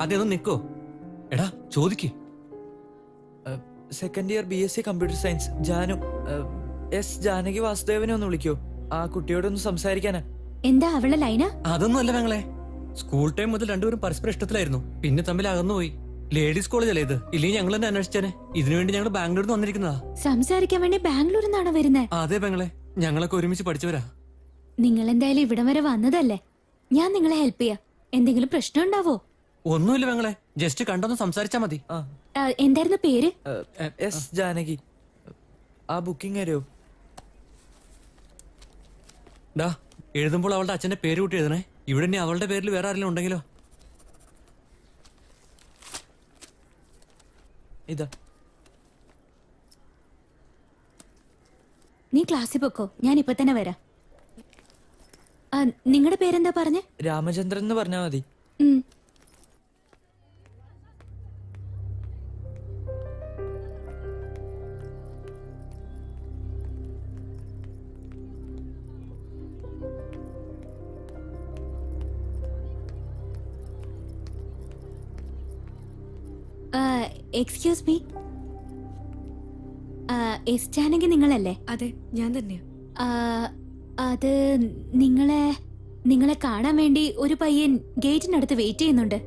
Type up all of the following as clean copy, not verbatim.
അതൊന്ന് നിക്കോ. എടാ ചോദിക്ക്. Second year BSc computer science Janu. S Janaki വാസുദേവനെ ഒന്ന് വിളിക്കോ, ആ കുട്ടിയോടൊന്ന് സംസാരിക്കാനാ. എന്താ അവളെ ലൈന? അതൊന്നും അല്ല പെങ്ങളെ, സ്കൂൾ ടൈം മുതൽ രണ്ടുപേരും പരസ്പര ഇഷ്ടത്തിലായിരുന്നു, പിന്നെ തമ്മിൽ അകന്നുപോയി. ലേഡീസ് കോളേജ് അല്ലേ ഇത്, ഇല്ലെങ്കിൽ ഞങ്ങൾ തന്നെ അന്വേഷിച്ചേനെ. ഇതിനുവേണ്ടി ഞങ്ങൾ ബാംഗ്ലൂരിൽ നിന്ന് വന്നിരിക്കുന്നതാ. സംസാരിക്കാൻ വേണ്ടി ബാംഗ്ലൂരിൽ നിന്നാണോ വരുന്നത്? അതെ പെങ്ങളെ, ഞങ്ങളൊക്കെ ഒരുമിച്ച് പഠിച്ചവരാ. നിങ്ങൾ എന്തായാലും ഇവിടം വരെ വന്നതല്ലേ, ഞാൻ നിങ്ങളെ ഹെൽപ്പ് ചെയ്യാം. എന്തെങ്കിലും പ്രശ്നം ഉണ്ടാവോ? ഒന്നുമില്ല പെങ്ങളെ, ജസ്റ്റ് കണ്ടൊന്ന് സംസാരിച്ചാ മതി. എന്തായിരുന്നു പേര്? എസ് ജാനകി. ആ ബുക്കിംഗ് തരുമോ? ഡാ, എഴുതുമ്പോൾ അവളുടെ അച്ഛന്റെ പേര് കൂട്ടി എഴുതണേ. ഇവിടെ ഇനി അവളുടെ പേരിൽ വേറെ ആരെങ്കിലും ഉണ്ടെങ്കിലോ? ഇതാ. നീ ക്ലാസ്സിൽ പൊക്കോ, ഞാൻ ഇപ്പൊ തന്നെ വരാം. നിങ്ങളുടെ പേരെന്താ പറഞ്ഞേ? രാമചന്ദ്രൻ എന്ന് പറഞ്ഞാ മതി. എക്സ്ക്യൂസ് മീ, എസ് ജാനകി നിങ്ങളല്ലേ? അതെ, ഞാൻ തന്നെയാ. അത് നിങ്ങളെ കാണാൻ വേണ്ടി ഒരു പയ്യൻ ഗേറ്റിനടുത്ത് വെയിറ്റ് ചെയ്യുന്നുണ്ട്.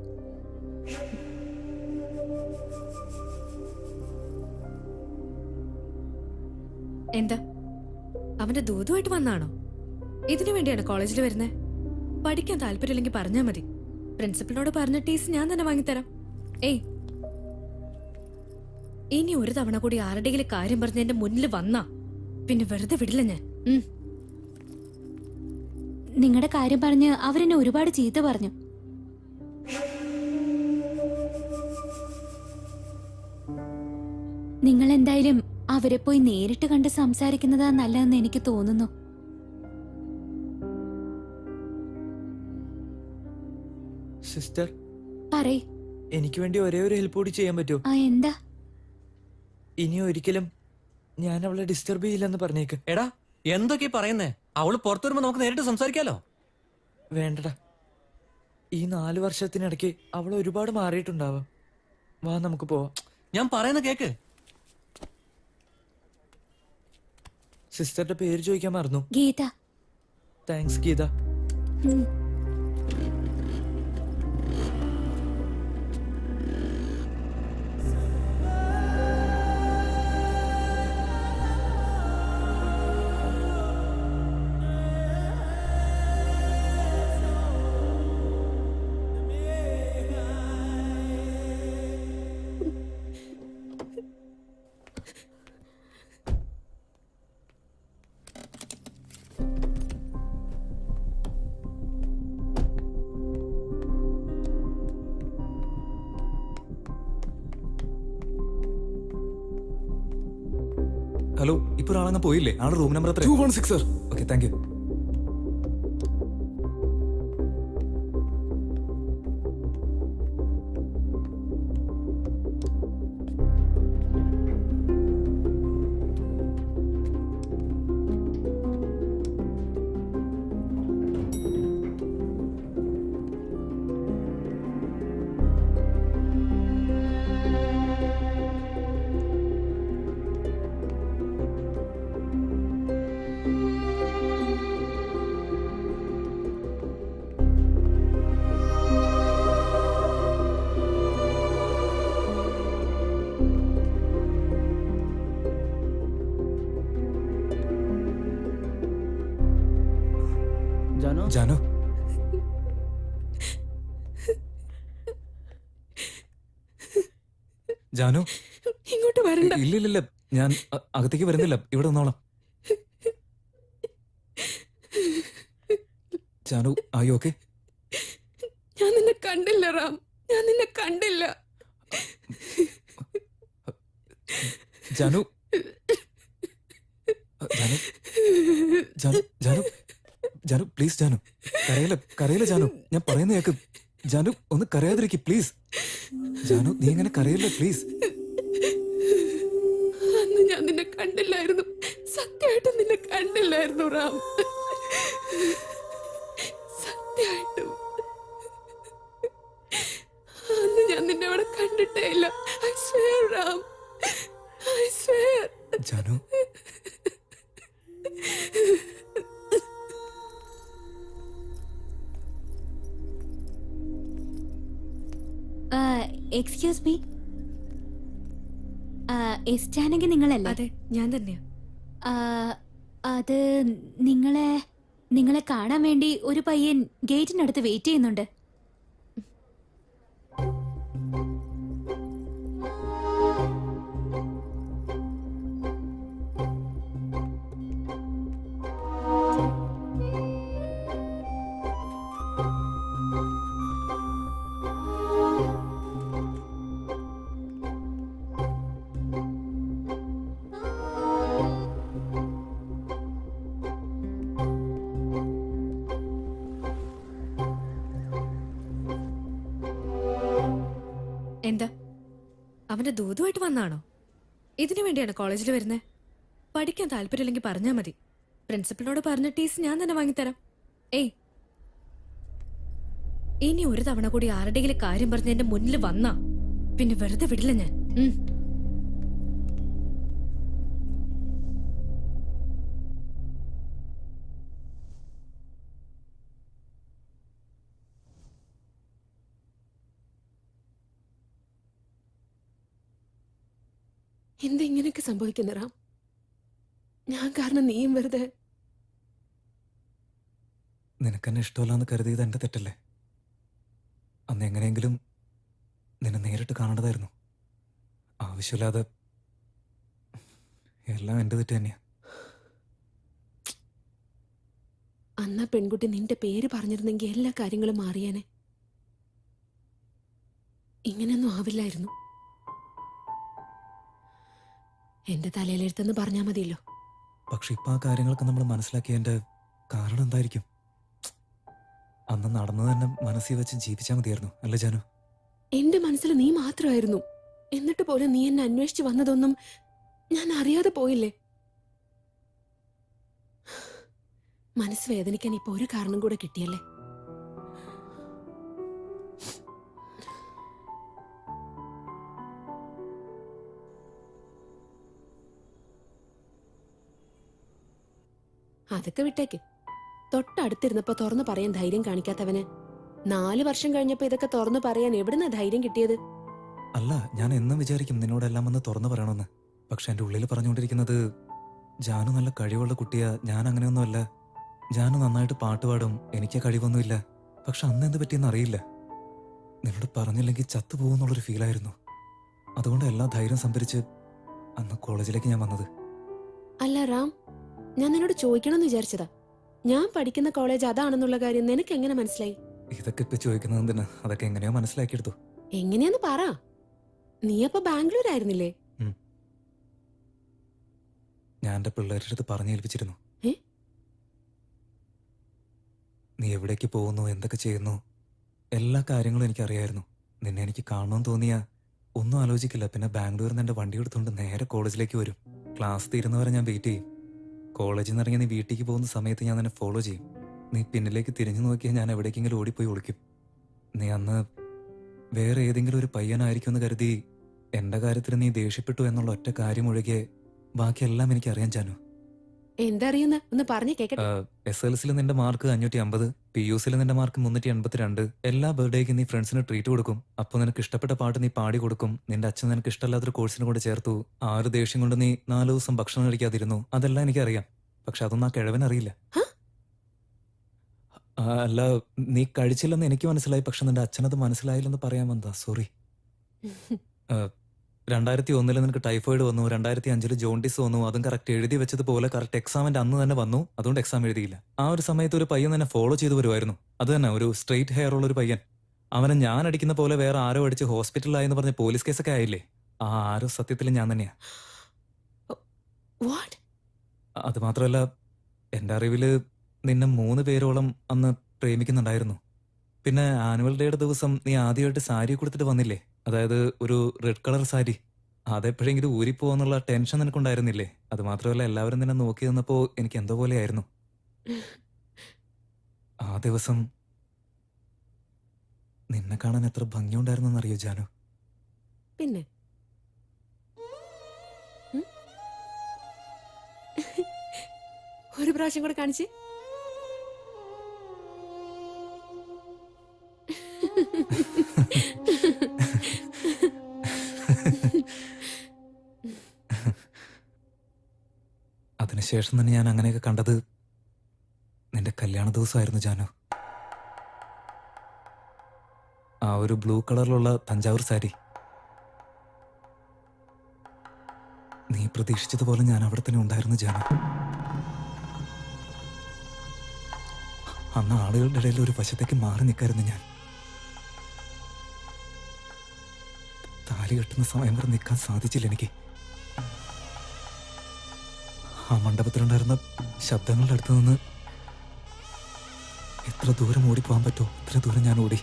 എന്താ അവന്റെ ദൂതുമായിട്ട് വന്നാണോ? ഇതിനു വേണ്ടിയാണ് കോളേജിൽ വരുന്നത്? പഠിക്കാൻ താല്പര്യമില്ലെങ്കിൽ പറഞ്ഞാ മതി, പ്രിൻസിപ്പലിനോട് പറഞ്ഞ ടീസ് ഞാൻ തന്നെ വാങ്ങിത്തരാം. ഏയ്, ഇനി ഒരു തവണ കൂടി ആരുടെയെങ്കിലും കാര്യം പറഞ്ഞ് എന്റെ മുന്നിൽ വന്നാ പിന്നെ വെറുതെ വിടില്ല ഞാൻ. നിങ്ങളുടെ കാര്യം പറഞ്ഞ് അവരെന്നെ ഒരുപാട് ചീത്ത പറഞ്ഞു. നിങ്ങൾ എന്തായാലും അവരെ പോയി നേരിട്ട് കണ്ട് സംസാരിക്കുന്നതാ നല്ലതെന്ന് എനിക്ക് തോന്നുന്നു. സിസ്റ്റർ, പറയ്. എനിക്ക് വേണ്ടി ഒരേ ഒരു ഹെൽപ്പ് കൂടി ചെയ്യാൻ പറ്റുമോ? എന്താ? ഇനി ഒരിക്കലും ഞാൻ അവളെ ഡിസ്റ്റർബ് ചെയ്യില്ലെന്ന് പറഞ്ഞേക്ക്. എടാ, എന്തൊക്കെയാ പറയുന്നേ? അവള് പുറത്തു വരുമ്പോ നമുക്ക് നേരിട്ട് സംസാരിക്കാലോ. വേണ്ടടാ, ഈ 4 വർഷത്തിനിടയ്ക്ക് അവൾ ഒരുപാട് മാറിയിട്ടുണ്ടാവാം. വാ, നമുക്ക് പോവാം. ഞാൻ പറയുന്ന കേക്ക്. സിസ്റ്ററുടെ പേര് ചോദിക്കാൻ മറന്നു. ഗീത. താങ്ക്സ് ഗീത. ഹലോ, ഇപ്പൊ ഒരാളങ്ങ് പോയില്ലേ? ആള് room number 216 sir. Okay, thank you. Janu, Janu, ഇങ്ങോട്ട് വരണ്ട. ഇല്ലില്ല, ഞാൻ അകത്തേക്ക് വരുന്നില്ല, ഇവിടെ നിന്നോളാം. ജാനു, ആയി ഓക്കെ? ഞാൻ നിന്നെ കണ്ടില്ല റാം, ഞാൻ നിന്നെ കണ്ടില്ല. ജാനു, ജാനു, ജാനു, ജാനു, ജാനു, പ്ലീസ് ജാനു, കരയില്ല ജാനു, ഞാൻ പറയുന്ന കേക്ക്. ജാനു, ഒന്ന് കരയാതിരിക്കും പ്ലീസ്. ജാനു, നീ ഇങ്ങനെ കരയില്ല പ്ലീസ്. അന്ന് ഞാൻ നിന്നെ കണ്ടില്ലായിരുന്നു, സത്യമായിട്ടും നിന്നെ കണ്ടില്ലായിരുന്നു റാം, സത്യമായിട്ടും. Ram. I swear. Janu excuse me, S Janaki നിങ്ങളല്ലേ? അതെ, ഞാൻ തന്നെയാ. ആ, അത് നിങ്ങളെ കാണാൻ വേണ്ടി ഒരു പയ്യൻ ഗേറ്റിനടുത്ത് വെയിറ്റ് ചെയ്യുന്നുണ്ട്. എന്താ അവന്റെ ദൂതുമായിട്ട് വന്നാണോ? ഇതിനു വേണ്ടിയാണ് കോളേജിൽ വരുന്നത്? പഠിക്കാൻ താല്പര്യമില്ലെങ്കിൽ പറഞ്ഞാൽ മതി. പ്രിൻസിപ്പലിനോട് പറഞ്ഞ ടീസ് ഞാൻ തന്നെ വാങ്ങിത്തരാം. ഏയ്, ഇനി ഒരു തവണ കൂടി ആരുടെയെങ്കിലും കാര്യം പറഞ്ഞ് എന്റെ മുന്നിൽ വന്നാ പിന്നെ വെറുതെ വിടില്ല ഞാൻ. എന്താ ഇങ്ങനെയൊക്കെ സംഭവിക്കുന്ന റാം? ഞാൻ കാരണം നീയും വെറുതെ. നിനക്കെന്നെ ഇഷ്ടമല്ലാന്ന് കരുതിയത് എന്റെ തെറ്റല്ലേ? അന്ന് എങ്ങനെയെങ്കിലും നിന്നെ നേരിട്ട് കാണേണ്ടതായിരുന്നു. ആവശ്യമില്ലാതെ എല്ലാം എന്റെ തെറ്റ് തന്നെയാ. അന്ന് ആ പെൺകുട്ടി നിന്റെ പേര് പറഞ്ഞിരുന്നെങ്കിൽ എല്ലാ കാര്യങ്ങളും മാറിയേനെ. ഇങ്ങനെയൊന്നും ആവില്ലായിരുന്നു. എന്റെ തലയിലെടുത്തെന്ന് പറഞ്ഞാൽ മതിയല്ലോ. പക്ഷെ ഇപ്പൊ ആ കാര്യങ്ങളൊക്കെ നമ്മൾ മനസ്സിലാക്കിയതിന്റെ കാരണം എന്തായിരിക്കും? അന്ന് നടന്നത് തന്നെ മനസ്സിൽ വെച്ച് ജീവിച്ചാൽ മതിയായിരുന്നു, അല്ലേ ജാനു? എന്റെ മനസ്സിൽ നീ മാത്രമായിരുന്നു. എന്നിട്ട് പോലും നീ എന്നെ അന്വേഷിച്ച് വന്നതൊന്നും ഞാൻ അറിയാതെ പോയില്ലേ? മനസ്സ് വേദനിക്കാൻ ഇപ്പൊ ഒരു കാരണം കൂടെ കിട്ടിയല്ലേ? അതൊക്കെ വിട്ടേക്ക്. തൊട്ടടുത്തിരുന്നപ്പോ തുറന്നു പറയാൻ ധൈര്യം കാണിക്കാത്തവന് 4 വർഷം കഴിഞ്ഞപ്പോ ഇതൊക്കെ തുറന്നു പറയാൻ എവിടുന്നാ ധൈര്യം കിട്ടിയത്? അല്ല, ഞാൻ എന്നും വിചാരിക്കും നിന്നോടെല്ലാം വന്ന് തുറന്നു പറയണമെന്ന്. പക്ഷെ എന്റെ ഉള്ളിൽ പറഞ്ഞുകൊണ്ടിരിക്കുന്നത് ജാനു നല്ല കഴിവുള്ള കുട്ടിയാ, ഞാൻ അങ്ങനെയൊന്നുമല്ല. ജാനു നന്നായിട്ട് പാട്ട് പാടും, എനിക്ക് കഴിവൊന്നുമില്ല. പക്ഷെ അന്ന് എന്ത് പറ്റിയെന്ന് അറിയില്ല. നിന്നോട് പറഞ്ഞില്ലെങ്കിൽ ചത്തുപോകുന്നുള്ളൊരു ഫീലായിരുന്നു. അതുകൊണ്ട് എല്ലാ ധൈര്യം സംഭരിച്ച് അന്ന് കോളേജിലേക്ക് ഞാൻ വന്നത്. അല്ല റാം, ഞാൻ നിന്നോട് ചോദിക്കണമെന്ന് വിചാരിച്ചതാ. ഞാൻ പഠിക്കുന്ന കോളേജ് അതാണെന്നുള്ള കാര്യം നിനക്ക് എങ്ങനെ മനസ്സിലായി? ഇതൊക്കെ ഇപ്പൊ ചോദിക്കുന്നത് എന്തിനാ? അതൊക്കെ എങ്ങനെയോ മനസ്സിലാക്കിയെടുത്തു. എങ്ങനെയാന്ന് പറ. നീ അപ്പൊ ബാംഗ്ലൂർ ആയിരുന്നില്ലേ? ഞാൻ എന്റെ പിള്ളേരുടെ അടുത്ത് പറഞ്ഞേൽപ്പിച്ചിരുന്നു. ഏ? നീ എവിടേക്ക് പോകുന്നു, എന്തൊക്കെ ചെയ്യുന്നു, എല്ലാ കാര്യങ്ങളും എനിക്കറിയായിരുന്നു. നിന്നെ എനിക്ക് കാണണമെന്ന് തോന്നിയാ ഒന്നും ആലോചിക്കില്ല. പിന്നെ ബാംഗ്ലൂരിൽ നിന്ന് എന്റെ വണ്ടി എടുത്തുകൊണ്ട് നേരെ കോളേജിലേക്ക് വരും. ക്ലാസ് തീരുന്നവരെ ഞാൻ വെയിറ്റ് ചെയ്യും. കോളേജിൽ നിന്ന് ഇറങ്ങി നീ വീട്ടിലേക്ക് പോകുന്ന സമയത്ത് ഞാൻ നിന്നെ ഫോളോ ചെയ്യും. നീ പിന്നിലേക്ക് തിരിഞ്ഞു നോക്കിയാൽ ഞാൻ എവിടേക്കെങ്കിലും ഓടിപ്പോയി ഒളിക്കും. നീ അന്ന് വേറെ ഏതെങ്കിലും ഒരു പയ്യനായിരിക്കും എന്ന് കരുതി എന്റെ കാര്യത്തിൽ നീ ദേഷ്യപ്പെട്ടു എന്നുള്ള ഒറ്റ കാര്യം ഒഴികെ ബാക്കിയെല്ലാം എനിക്കറിയാൻ ജാനു. എന്താ അറിയുന്ന ഒന്ന് പറഞ്ഞു കേക്കട്ടെ. SLCയിൽ നിന്റെ മാർക്ക് 550, PUCയിൽ നിന്റെ മാർക്ക് 382. എല്ലാ ബർത്ത്ഡേക്കും നീ ഫ്രണ്ട്സിന് ട്രീറ്റ് കൊടുക്കും. അപ്പൊ നിനക്ക് ഇഷ്ടപ്പെട്ട പാട്ട് നീ പാടി കൊടുക്കും. നിന്റെ അച്ഛൻ നിനക്ക് ഇഷ്ടമല്ലാത്തൊരു കോഴ്സിന് കൊണ്ട് ചേർത്തു. 6 ദേഷ്യം കൊണ്ട് നീ 4 ദിവസം ഭക്ഷണം കഴിക്കാതിരുന്നു. അതെല്ലാം എനിക്കറിയാം. പക്ഷെ അതൊന്നും ആ കിഴവനറിയില്ല. അല്ല, നീ കഴിച്ചില്ലെന്ന് എനിക്ക് മനസ്സിലായി. പക്ഷെ നിന്റെ അച്ഛനത് മനസ്സിലായില്ലെന്ന് പറയാൻ വന്നതാ. സോറി. 2001 നിനക്ക് ടൈഫോയിഡ് വന്നു. 2005 ജോണ്ടിസ് വന്നു. അതും കറക്റ്റ് എഴുതി വെച്ചതുപോലെ കറക്റ്റ് എക്സാമിന്റെ അന്ന് തന്നെ വന്നു. അതുകൊണ്ട് എക്സാം എഴുതിയില്ല. ആ ഒരു സമയത്ത് ഒരു പയ്യൻ തന്നെ ഫോളോ ചെയ്തു വരുമായിരുന്നു. അത് തന്നെ, ഒരു സ്ട്രെയിറ്റ് ഹെയർ ഉള്ള ഒരു പയ്യൻ. അവനെ ഞാൻ അടിക്കുന്ന പോലെ വേറെ ആരോ അടിച്ച് ഹോസ്പിറ്റലിലായെന്ന് പറഞ്ഞ് പോലീസ് കേസൊക്കെ ആയില്ലേ? ആ ആരോ സത്യത്തിൽ ഞാൻ തന്നെയാ. അത് മാത്രമല്ല, എന്റെ അറിവില് നിന്നെ 3 പേരോളം അന്ന് പ്രേമിക്കുന്നുണ്ടായിരുന്നു. പിന്നെ ആനുവൽ ഡേയുടെ ദിവസം നീ ആദ്യമായിട്ട് സാരി കൊടുത്തിട്ട് വന്നില്ലേ? അതായത് ഒരു റെഡ് കളർ സാരി. അതെപ്പോഴെങ്കിലും ഊരിപ്പോന്നുള്ള ടെൻഷൻ നിനക്കുണ്ടായിരുന്നില്ലേ? അത് മാത്രമല്ല, എല്ലാവരും നിന്നെ നോക്കി നിന്നപ്പോ എനിക്ക് എന്തോ പോലെയായിരുന്നു. ആ ദിവസം നിന്നെ കാണാൻ എത്ര ഭംഗിയുണ്ടായിരുന്നെന്നറിയോ ജാനു? പിന്നെ ഒരു പ്രാവശ്യം കൂടെ കാണിച്ച്. അതിനുശേഷം തന്നെ ഞാൻ അങ്ങനെയൊക്കെ കണ്ടത് നിന്റെ കല്യാണ ദിവസമായിരുന്നു ജാനു. ആ ഒരു ബ്ലൂ കളറിലുള്ള തഞ്ചാവൂർ സാരി. നീ പ്രതീക്ഷിച്ചതുപോലെ ഞാൻ അവിടെ തന്നെ ഉണ്ടായിരുന്നു ജാനു. അന്ന് ആളുകളുടെ ഇടയിൽ ഒരു വശത്തേക്ക് മാറി നിൽക്കായിരുന്നു ഞാൻ. താലി കെട്ടുന്ന സമയം വരെ നിൽക്കാൻ സാധിച്ചില്ല എനിക്ക്. ആ മണ്ഡപത്തിലുണ്ടായിരുന്ന ശബ്ദങ്ങളുടെ അടുത്ത് നിന്ന് എത്ര ദൂരം ഓടിപ്പോകാൻ പറ്റുമോ അത്ര ദൂരം ഞാൻ ഓടി.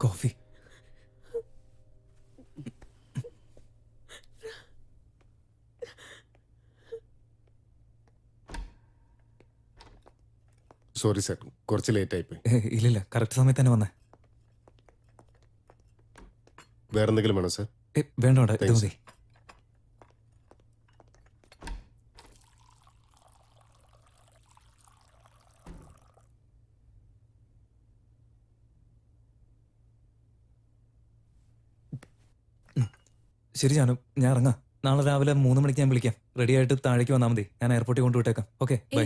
കോഫി. സോറി സാർ, കുറച്ച് ലേറ്റ് ആയിപ്പോയി. ഇല്ലില്ല, കറക്റ്റ് സമയത്ത് തന്നെ വന്നേ. വേറെ എന്തെങ്കിലും വേണോ സാർ? വേണ്ട വേണ്ട, ഇത് Thanks. മതി. ശരി ജാനു, ഞാൻ ഇറങ്ങാം. നാളെ രാവിലെ 3 മണിക്ക് ഞാൻ വിളിക്കാം. റെഡി ആയിട്ട് താഴേക്ക് വന്നാൽ മതി. ഞാൻ എയർപോർട്ടിൽ കൊണ്ടുവിട്ടേക്കാം. Okay, by.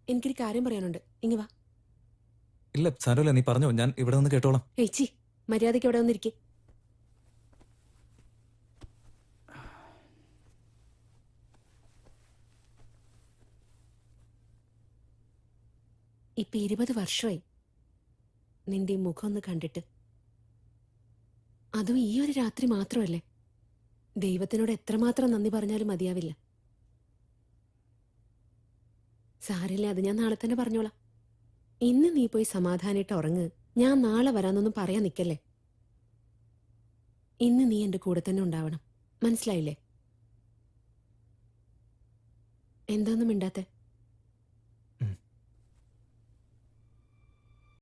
എനിക്കൊരു കാര്യം പറയാനുണ്ട്. ഇങ്ങ് വാ. ഇല്ല സാരമില്ല, നീ പറഞ്ഞോ, ഞാൻ ഇവിടെ നിന്ന് കേട്ടോളാം. ഏച്ചി, മര്യാദയ്ക്ക് ഇവിടെ വന്നിരിക്കെ. ഇപ്പൊ 20 വർഷമായി നിന്റെ ഈ മുഖം ഒന്ന് കണ്ടിട്ട്. അതും ഈ ഒരു രാത്രി മാത്രമല്ലേ. ദൈവത്തിനോട് എത്രമാത്രം നന്ദി പറഞ്ഞാലും മതിയാവില്ല. സാരില്ല, അത് ഞാൻ നാളെ തന്നെ പറഞ്ഞോളാം. ഇന്ന് നീ പോയി സമാധാനായിട്ട് ഉറങ്ങ്. ഞാൻ നാളെ വരാന്നൊന്നും പറയാൻ നിൽക്കല്ലേ. ഇന്ന് നീ എന്റെ കൂടെ തന്നെ ഉണ്ടാവണം. മനസ്സിലായില്ലേ? എന്താന്നും മിണ്ടാത്തെ?